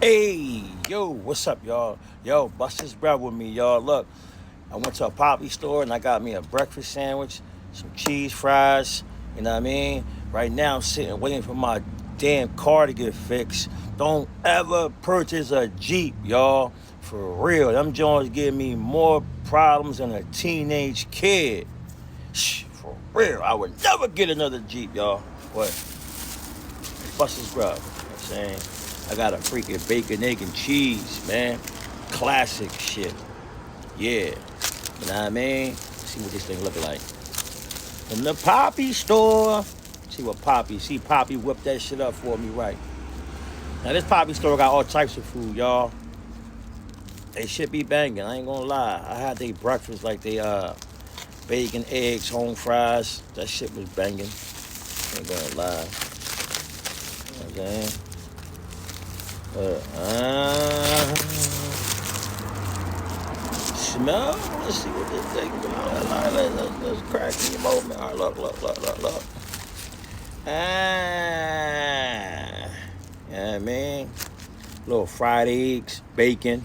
Hey, yo, what's up, y'all? Yo, bust this bread with me, y'all. Look, I went to a Poppy store and I got me a breakfast sandwich, some cheese fries, you know what I mean? Right now, I'm sitting waiting for my damn car to get fixed. Don't ever purchase a Jeep, y'all. For real, them Jones give me more problems than a teenage kid. For real, I would never get another Jeep, y'all. What? Bust this grub. You know what I'm saying? I got a freaking bacon, egg, and cheese, man. Classic shit. Yeah. You know what I mean? See what this thing look like. From the Poppy store. See Poppy whip that shit up for me, right? Now this Poppy store got all types of food, y'all. They should be banging, I ain't gonna lie. I had they breakfast like they bacon, eggs, home fries. That shit was banging. Ain't gonna lie. You know what I'm saying? Smell? Let's see what this thing is. Let's crack the moment. All right, look. Yeah, man. Little fried eggs, bacon.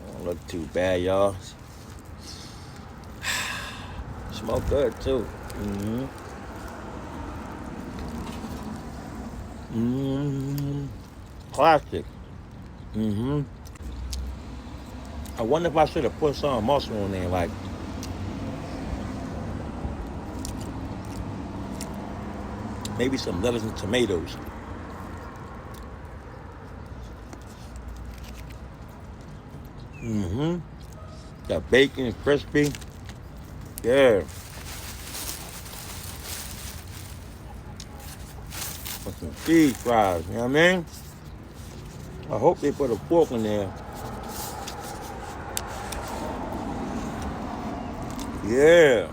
Don't look too bad, y'all. Smell good, too. Classic. I wonder if I should have put some muscle in there, like maybe some lettuce and tomatoes. Got bacon and crispy. Yeah. With some cheese fries, you know what I mean? I hope they put a fork in there. Yeah.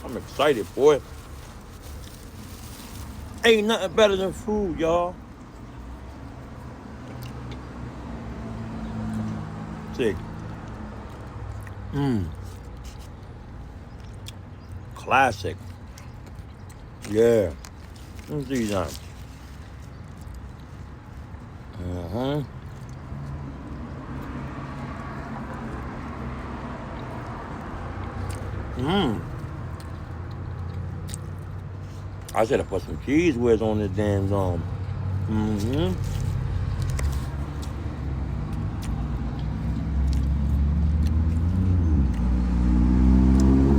I'm excited, boy. Ain't nothing better than food, y'all. See. Classic. Yeah. Let me see that. I should have put some cheese whiz on this damn zone.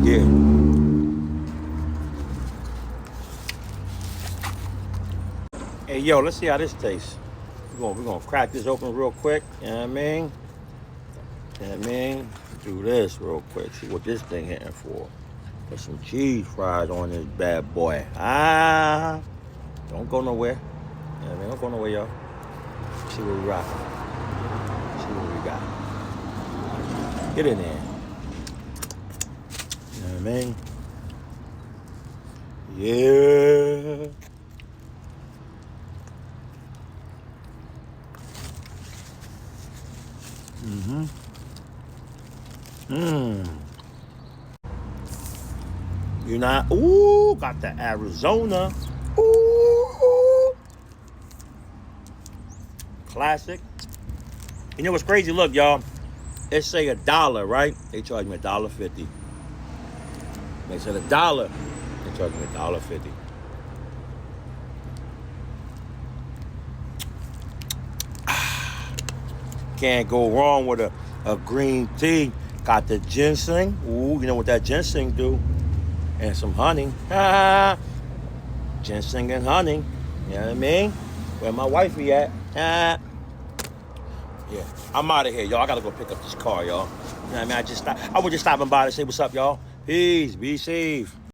Yeah. Hey, yo, let's see how this tastes. We're gonna crack this open real quick. You know what I mean? You know what I mean? Do this real quick. See what this thing hitting for. Put some cheese fries on this bad boy. Don't go nowhere. You know what I mean? Don't go nowhere, y'all. See what we rocking. See what we got. Get in there. You know what I mean? Yeah. You not? Ooh, got the Arizona. Ooh. Classic. You know what's crazy? Look, y'all. It say $1, right? They charge me $1.50. They said $1. They charge me $1.50. Can't go wrong with a green tea. Got the ginseng. Ooh, you know what that ginseng do? And some honey. Ginseng and honey. You know what I mean? Where my wifey at? Yeah, I'm out of here, y'all. I gotta go pick up this car, y'all. You know what I mean? I was just stopping by to say what's up, y'all. Peace. Be safe.